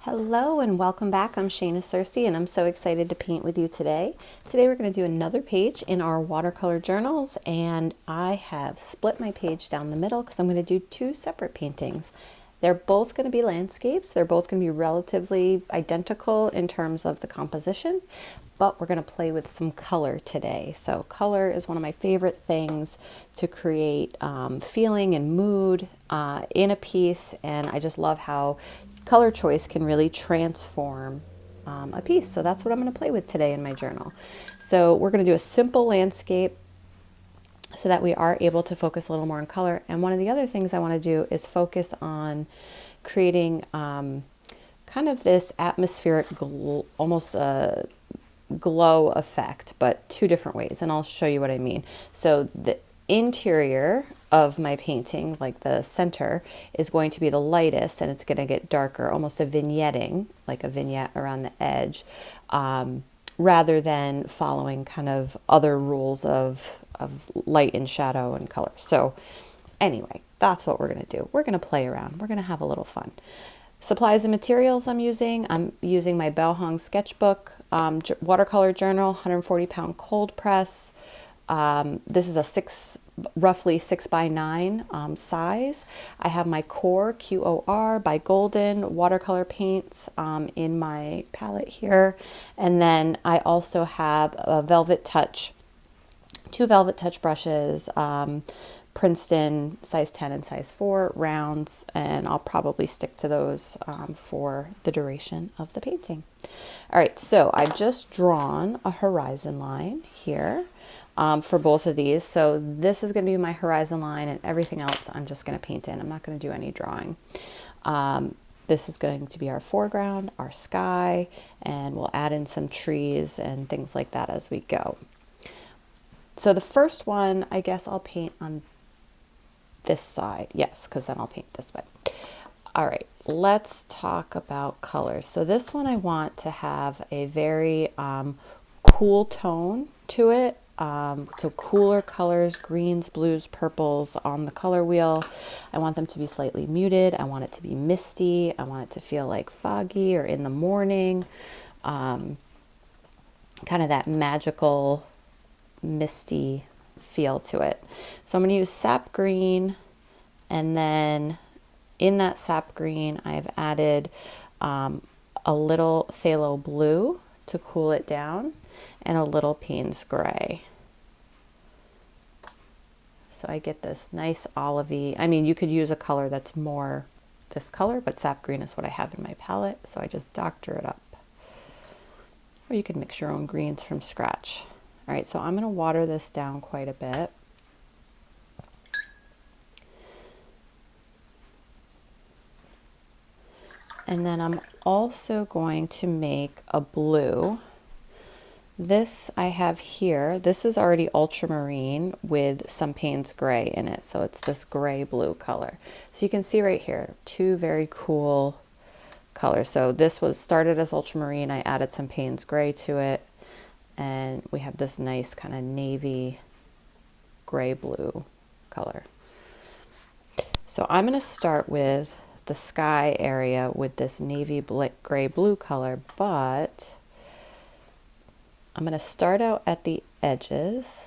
Hello and welcome back. I'm Shayna Cersei and I'm so excited to paint with you today. Today we're going to do another page in our watercolor journals, and I have split my page down the middle because I'm going to do two separate paintings. They're both going to be landscapes. They're both going to be relatively identical in terms of the composition, but we're going to play with some color today. So color is one of my favorite things to create feeling and mood in a piece, and I just love how color choice can really transform a piece. So that's what I'm going to play with today in my journal. So we're going to do a simple landscape so that we are able to focus a little more on color. And one of the other things I want to do is focus on creating kind of this atmospheric, almost a glow effect, but two different ways. And I'll show you what I mean. So the interior of my painting, like the center, is going to be the lightest, and it's going to get darker, almost a vignetting, like a vignette around the edge, rather than following kind of other rules of light and shadow and color. So anyway, that's what we're going to do. We're going to play around. We're going to have a little fun. Supplies and materials I'm using my Belhong sketchbook, watercolor journal, 140-pound cold press. This is a roughly 6x9 size. I have my Core QOR by Golden watercolor paints in my palette here. And then I also have a two Velvet Touch brushes, Princeton size 10 and size 4 rounds, and I'll probably stick to those for the duration of the painting. All right, so I've just drawn a horizon line here for both of these. So this is going to be my horizon line, and everything else I'm just going to paint in. I'm not going to do any drawing. This is going to be our foreground, our sky, and we'll add in some trees and things like that as we go. So the first one, I guess I'll paint on this side. Yes, because then I'll paint this way. All right, let's talk about colors. So this one I want to have a very cool tone to it. So cooler colors, greens, blues, purples on the color wheel. I want them to be slightly muted. I want it to be misty. I want it to feel like foggy or in the morning. Kind of that magical, misty feel to it. So I'm going to use sap green, and then in that sap green I've added a little phthalo blue to cool it down, and a little Payne's gray. So I get this nice olivey. I mean, you could use a color that's more this color, but sap green is what I have in my palette, so I just doctor it up. Or you can mix your own greens from scratch. All right, so I'm going to water this down quite a bit. And then I'm also going to make a blue. This I have here, this is already ultramarine with some Payne's gray in it. So it's this gray blue color. So you can see right here, two very cool colors. So this was started as ultramarine. I added some Payne's gray to it, and we have this nice kind of navy gray blue color. So I'm going to start with the sky area with this navy gray blue color, but I'm going to start out at the edges,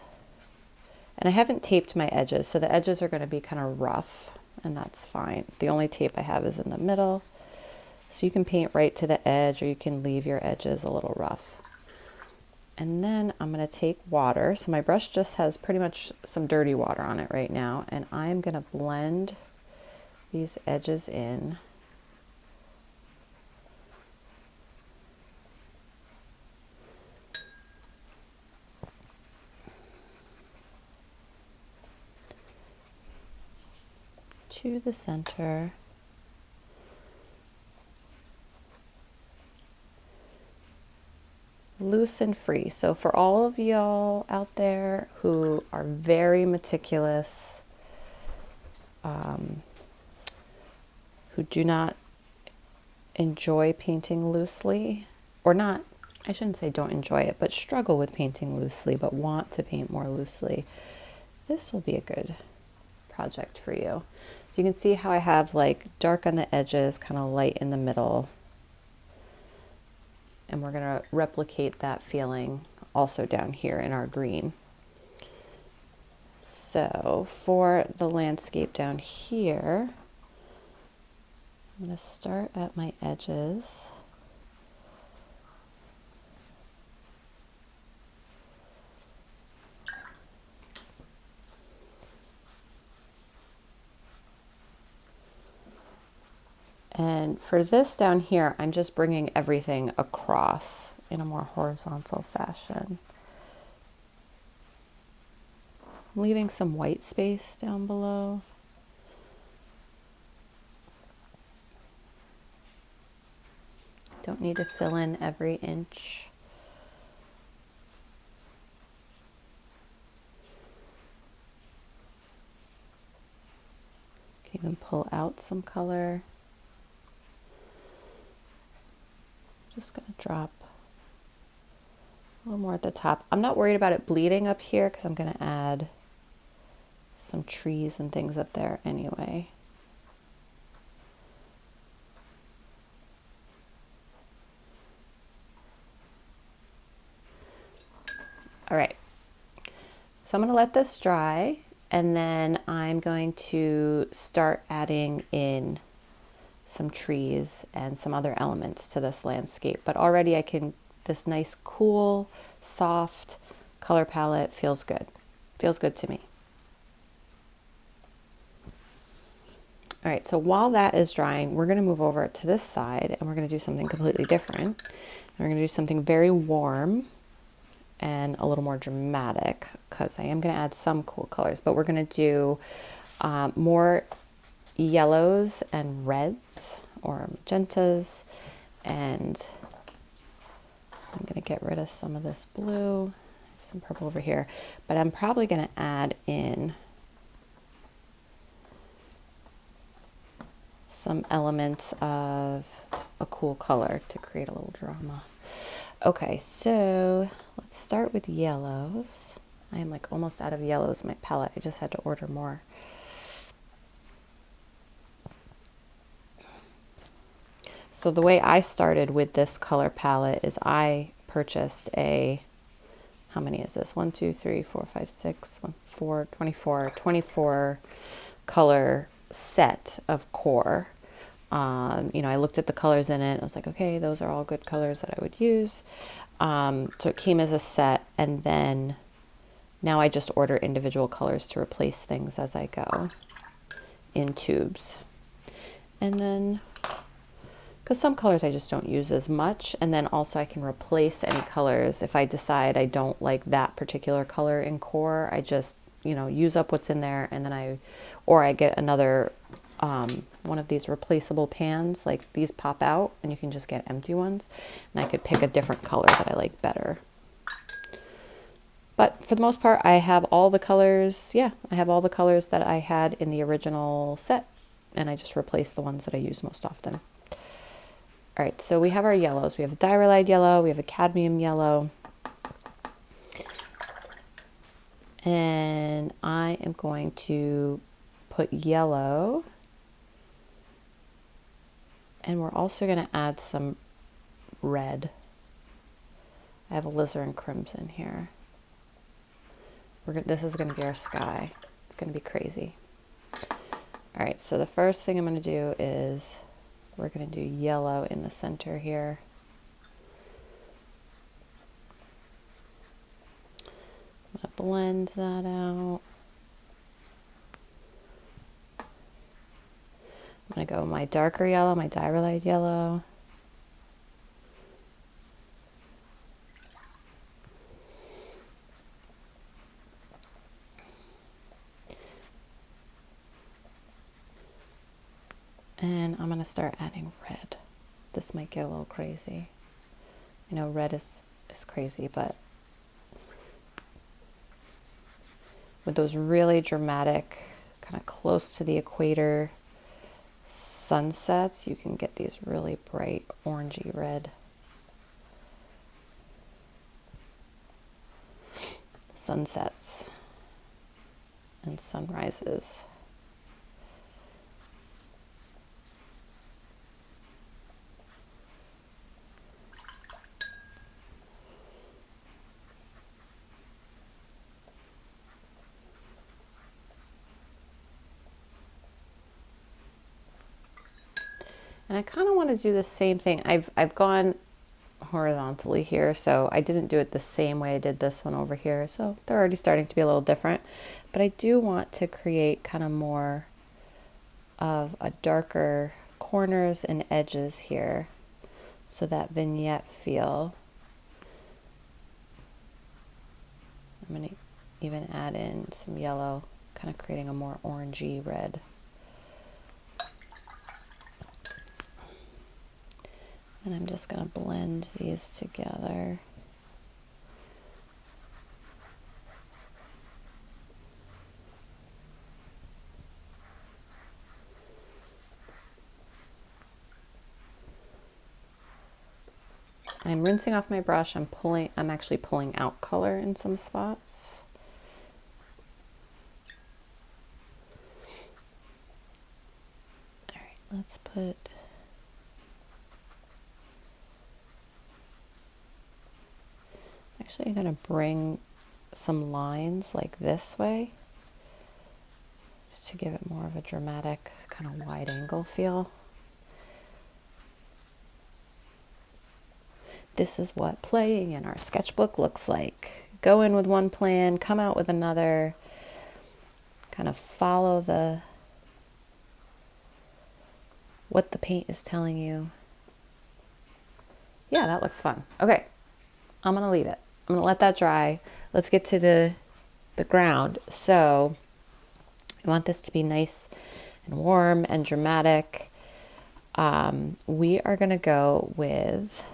and I haven't taped my edges, so the edges are going to be kind of rough, and that's fine. The only tape I have is in the middle, so you can paint right to the edge, or you can leave your edges a little rough. And then I'm going to take water. So my brush just has pretty much some dirty water on it right now, and I'm going to blend these edges in. To the center. Loose and free. So for all of y'all out there who are very meticulous, who do not enjoy painting loosely, or not, I shouldn't say don't enjoy it, but struggle with painting loosely, but want to paint more loosely, this will be a good project for you. So you can see how I have like dark on the edges, kind of light in the middle. And we're going to replicate that feeling also down here in our green. So for the landscape down here, I'm going to start at my edges. And for this down here, I'm just bringing everything across in a more horizontal fashion. I'm leaving some white space down below. Don't need to fill in every inch. Can even pull out some color. Just going to drop a little more at the top. I'm not worried about it bleeding up here because I'm going to add some trees and things up there anyway. All right, so I'm going to let this dry, and then I'm going to start adding in some trees and some other elements to this landscape. But already this nice, cool, soft color palette feels good. Feels good to me. All right, so while that is drying, we're going to move over to this side and we're going to do something completely different. We're going to do something very warm and a little more dramatic because I am going to add some cool colors, but we're going to do more yellows and reds or magentas, and I'm going to get rid of some of this blue, some purple over here, but I'm probably going to add in some elements of a cool color to create a little drama. Okay, so let's start with yellows. I am like almost out of yellows in my palette. I just had to order more. So the way I started with this color palette is I purchased how many is this? 1, 2, 3, 4, 5, 6, 24 color set of core. I looked at the colors in it. I was like, okay, those are all good colors that I would use. So it came as a set, and then now I just order individual colors to replace things as I go in tubes. And then, because some colors I just don't use as much, and then also I can replace any colors. If I decide I don't like that particular color in core, I just, use up what's in there, and then I get another one of these replaceable pans, like these pop out and you can just get empty ones, and I could pick a different color that I like better. But for the most part, I have all the colors. Yeah, I have all the colors that I had in the original set, and I just replaced the ones that I use most often. All right, so we have our yellows. We have a diarylide yellow, we have a cadmium yellow, and I am going to put yellow. And we're also going to add some red. I have alizarin crimson here. This is going to be our sky. It's going to be crazy. All right, so the first thing I'm going to do is we're going to do yellow in the center here. I'm going to blend that out. I'm going to go my darker yellow, my diarylide yellow. And I'm going to start adding red. This might get a little crazy. I know red is crazy, but with those really dramatic, kind of close to the equator sunsets, you can get these really bright orangey red sunsets and sunrises. And I kind of want to do the same thing. I've gone horizontally here, so I didn't do it the same way I did this one over here. So they're already starting to be a little different. But I do want to create kind of more of a darker corners and edges here. So that vignette feel. I'm going to even add in some yellow, kind of creating a more orangey red. And I'm just going to blend these together. I'm rinsing off my brush. I'm actually pulling out color in some spots. All right, let's put actually I'm going to bring some lines like this way just to give it more of a dramatic kind of wide angle feel. This is what playing in our sketchbook looks like. Go in with one plan, come out with another, kind of follow what the paint is telling you. Yeah, that looks fun. Okay, I'm gonna leave it. I'm gonna let that dry. Let's get to the ground. So I want this to be nice and warm and dramatic. We are gonna go with,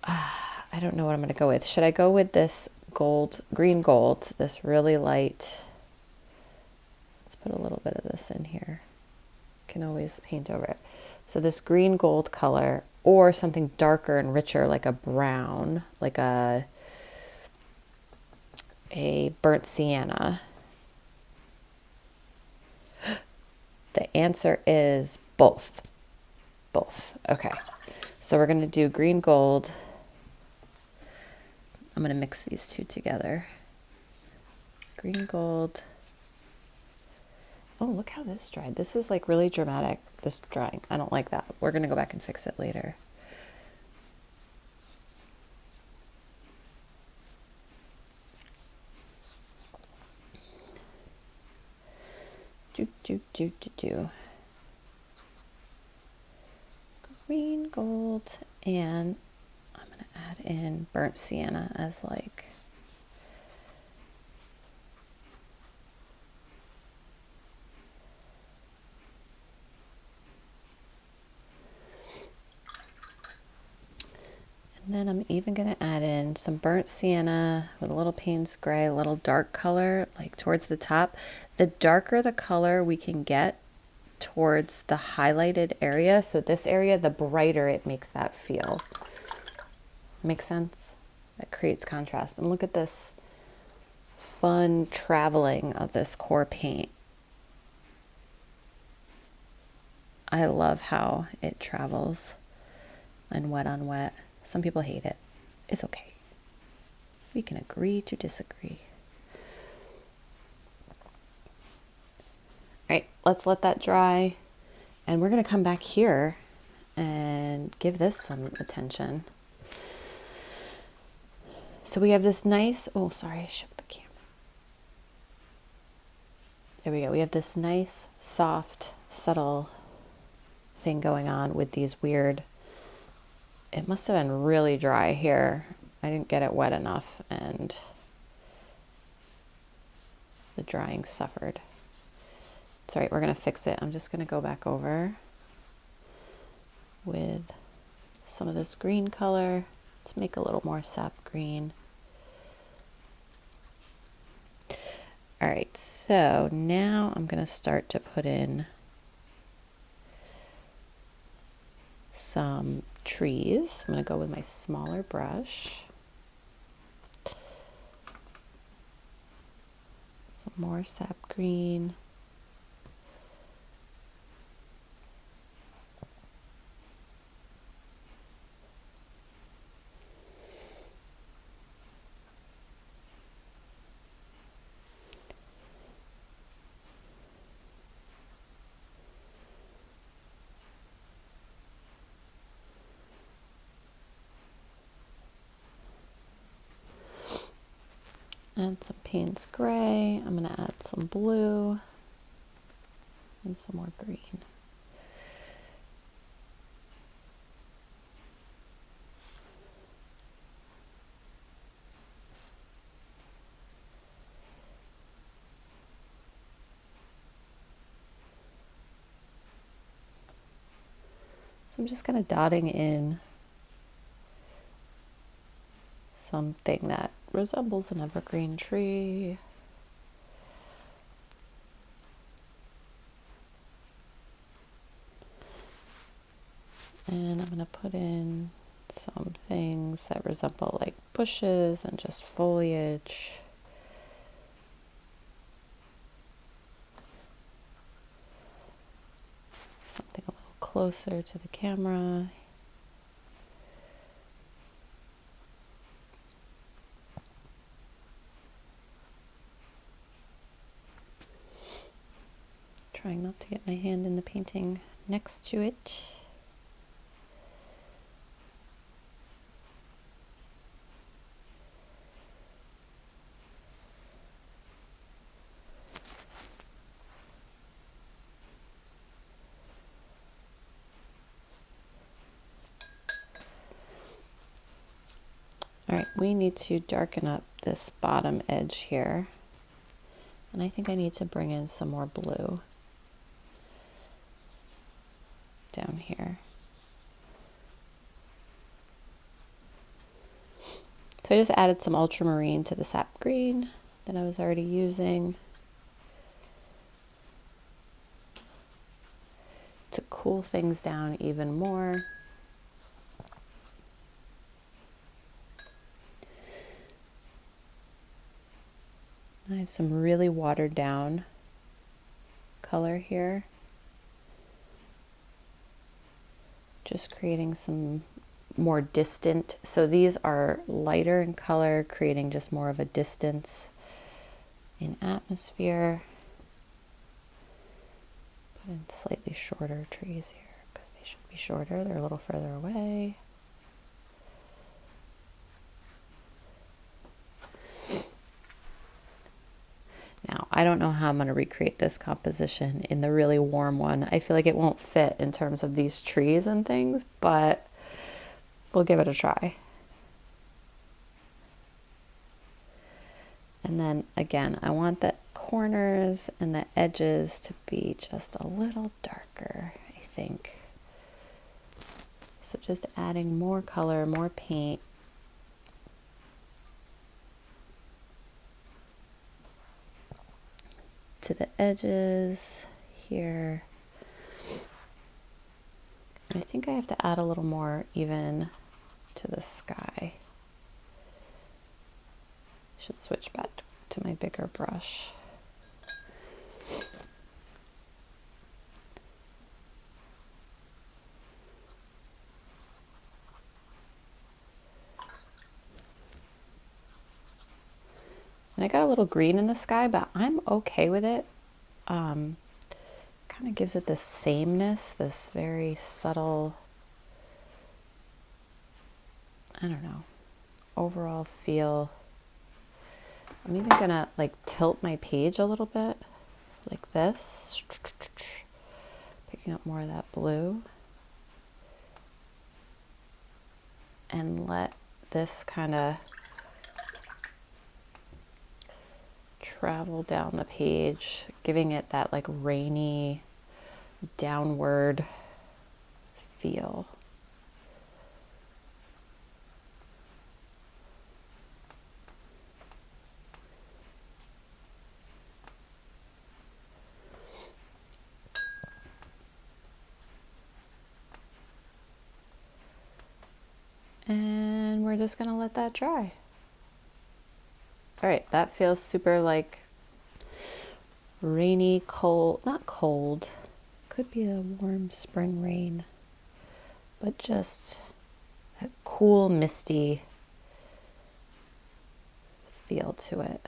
I don't know what I'm gonna go with. Should I go with this green gold, this really light, let's put a little bit of this in here. Can always paint over it. So this green gold color, or something darker and richer like a brown, like a burnt sienna. The answer is both. Both. Okay. So we're going to do green gold. I'm going to mix these two together. Green gold. Oh, look how this dried. This is like really dramatic, this drying. I don't like that. We're going to go back and fix it later. Green gold, and I'm going to add in burnt sienna as like and then I'm even going to add in some burnt sienna with a little Payne's gray, a little dark color like towards the top. The darker the color we can get towards the highlighted area, so this area, the brighter it makes that feel. Makes sense? It creates contrast. And look at this fun traveling of this core paint. I love how it travels and wet on wet. Some people hate it. It's okay. We can agree to disagree. All right, let's let that dry. And we're going to come back here and give this some attention. So we have this nice, oh, sorry, I shook the camera. There we go. We have this nice, soft, subtle thing going on with these weird, it must have been really dry here. I didn't get it wet enough and the drying suffered. It's all right, we're going to fix it. I'm just going to go back over with some of this green color. Let's make a little more sap green. All right, so now I'm going to start to put in some trees. I'm going to go with my smaller brush. Some more sap green. Add some Payne's gray. I'm going to add some blue and some more green. So I'm just kind of dotting in something that resembles an evergreen tree. And I'm going to put in some things that resemble like bushes and just foliage. Something a little closer to the camera. Trying not to get my hand in the painting next to it. All right, we need to darken up this bottom edge here. And I think I need to bring in some more blue down here. So I just added some ultramarine to the sap green that I was already using to cool things down even more. I have some really watered down color here. Just creating some more distant. So these are lighter in color, creating just more of a distance in atmosphere. Put in slightly shorter trees here because they should be shorter. They're a little further away. Now, I don't know how I'm going to recreate this composition in the really warm one. I feel like it won't fit in terms of these trees and things, but we'll give it a try. And then again, I want the corners and the edges to be just a little darker, I think. So just adding more color, more paint. To the edges here. I think I have to add a little more even to the sky. Should switch back to my bigger brush. And I got a little green in the sky, but I'm okay with it. Kind of gives it this sameness, this very subtle, I don't know, overall feel. I'm even gonna like tilt my page a little bit, like this, picking up more of that blue, and let this kind of travel down the page, giving it that like rainy, downward feel. And we're just gonna let that dry. All right, that feels super like rainy, cold, not cold, could be a warm spring rain, but just a cool, misty feel to it.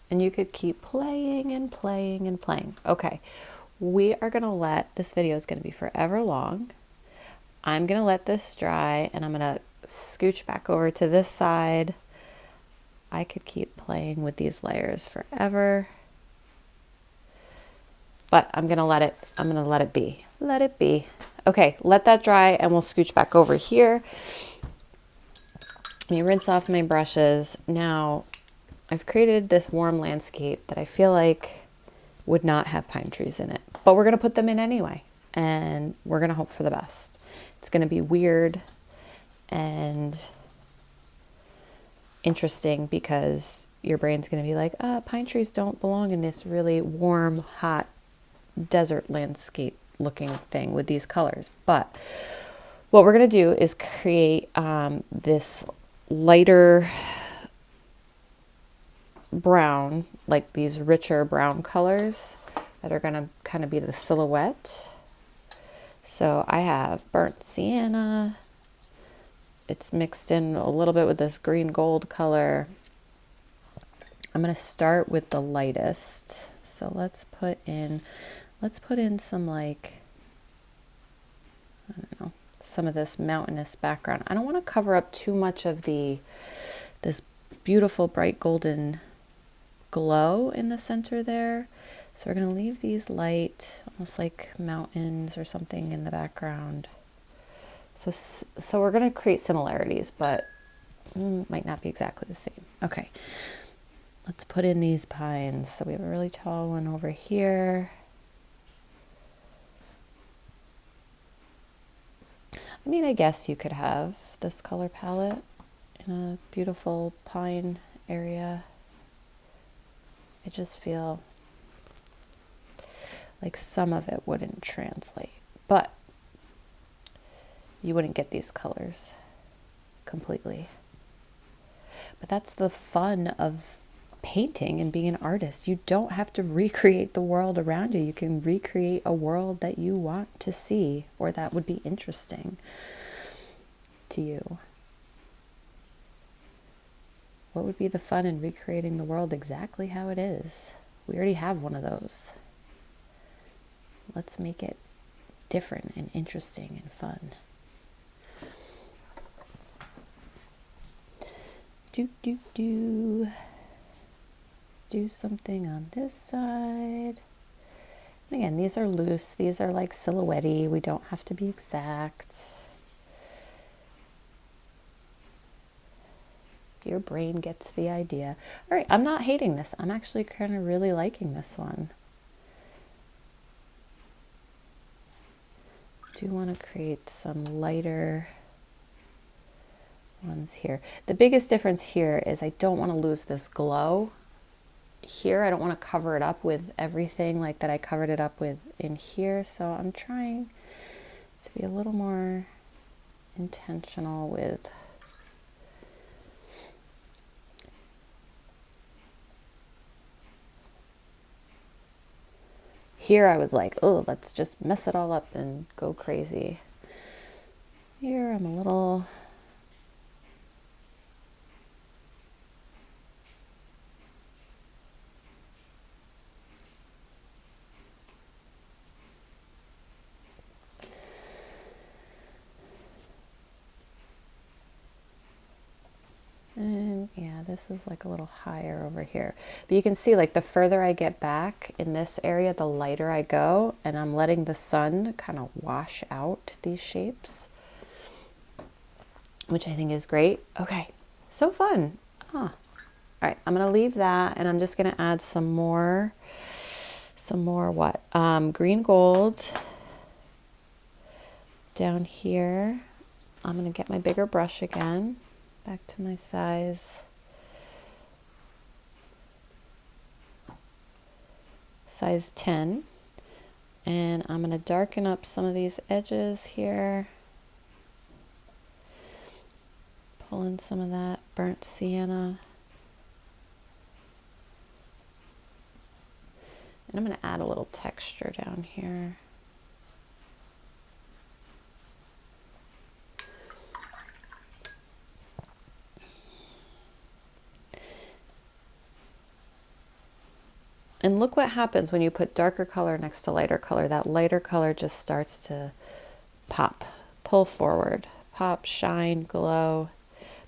And you could keep playing and playing and playing. Okay, we are gonna let, this video is gonna be forever long. I'm going to let this dry, and I'm going to scooch back over to this side. I could keep playing with these layers forever, but I'm going to let it be. Let it be. Okay, let that dry, and we'll scooch back over here. Let me rinse off my brushes. Now, I've created this warm landscape that I feel like would not have pine trees in it, but we're going to put them in anyway, and we're going to hope for the best. It's going to be weird and interesting because your brain's going to be like, pine trees don't belong in this really warm, hot desert landscape looking thing with these colors. But what we're going to do is create this lighter brown, like these richer brown colors that are going to kind of be the silhouette. So I have burnt sienna. It's mixed in a little bit with this green gold color. I'm going to start with the lightest. So let's put in some, like, I don't know, some of this mountainous background. I don't want to cover up too much of this beautiful bright golden glow in the center there. So we're going to leave these light, almost like mountains or something in the background. So we're going to create similarities, but might not be exactly the same. Okay, let's put in these pines. So we have a really tall one over here. I mean, I guess you could have this color palette in a beautiful pine area. I just feel like some of it wouldn't translate, but you wouldn't get these colors completely. But that's the fun of painting and being an artist. You don't have to recreate the world around you. You can recreate a world that you want to see or that would be interesting to you. What would be the fun in recreating the world exactly how it is? We already have one of those. Let's make it different and interesting and fun. Let's do something on this side. And again, these are loose. These are like silhouette-y. We don't have to be exact. Your brain gets the idea. All right, I'm not hating this. I'm actually kind of really liking this one. Do want to create some lighter ones here. The biggest difference here is I don't want to lose this glow here. I don't want to cover it up with everything like that I covered it up with in here. So I'm trying to be a little more intentional with here. I was like, oh, let's just mess it all up and go crazy. Here I'm a little and yeah, this is like a little higher over here. But you can see like the further I get back in this area, the lighter I go, and I'm letting the sun kind of wash out these shapes, which I think is great. Okay, so fun. All right, I'm gonna leave that, and I'm just gonna add some more what? Green gold down here. I'm gonna get my bigger brush again, back to my size 10, and I'm gonna darken up some of these edges here. Pull in some of that burnt sienna. And I'm going to add a little texture down here. And look what happens when you put darker color next to lighter color. That lighter color just starts to pop pull forward. Pop, shine, glow.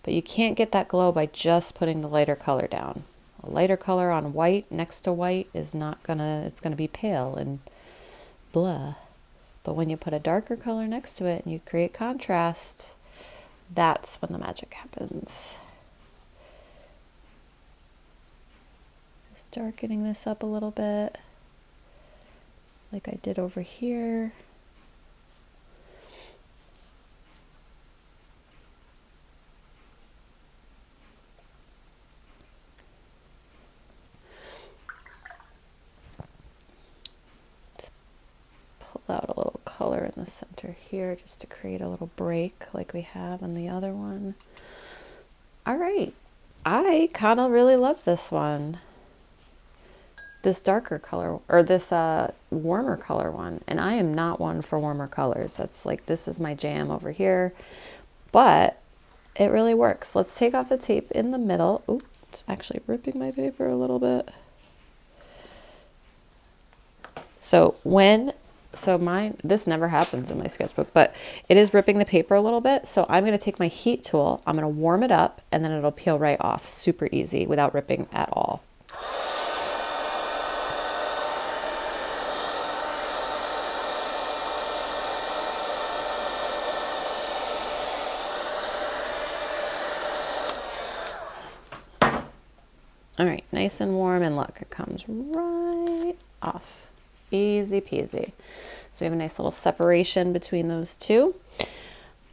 But you can't get that glow by just putting the lighter color down. A lighter color on white next to white is not gonna, it's gonna be pale and blah. But when you put a darker color next to it and you create contrast, that's when the magic happens. Just darkening this up a little bit, like I did over here. Out a little color in the center here just to create a little break like we have on the other one. All right, I kind of really love this one, this darker color, or this warmer color one, and I am not one for warmer colors. That's like, this is my jam over here, but it really works. Let's take off the tape in the middle. Oops, it's actually ripping my paper a little bit. So mine, this never happens in my sketchbook, but it is ripping the paper a little bit. So I'm going to take my heat tool, I'm going to warm it up, and then it'll peel right off super easy without ripping at all. All right, nice and warm, and look, it comes right off. Easy peasy. So we have a nice little separation between those two.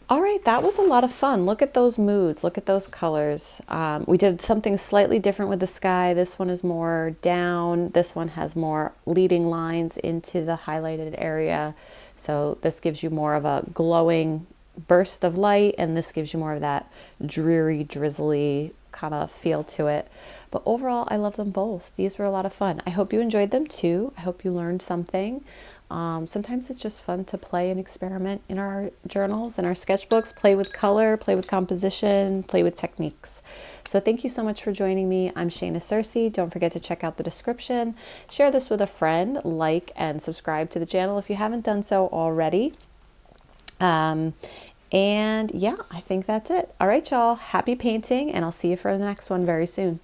All right, that was a lot of fun. Look at those moods, look at those colors. We did something slightly different with the sky. This one is more down. This one has more leading lines into the highlighted area. So this gives you more of a glowing burst of light, and this gives you more of that dreary, drizzly kind of feel to it. But overall, I love them both. These were a lot of fun. I hope you enjoyed them too. I hope you learned something. Sometimes it's just fun to play and experiment in our journals and our sketchbooks, play with color, play with composition, play with techniques. So thank you so much for joining me. I'm Shana Searcy. Don't forget to check out the description. Share this with a friend, like and subscribe to the channel if you haven't done so already. And yeah, I think that's it. All right, y'all. Happy painting, and I'll see you for the next one very soon.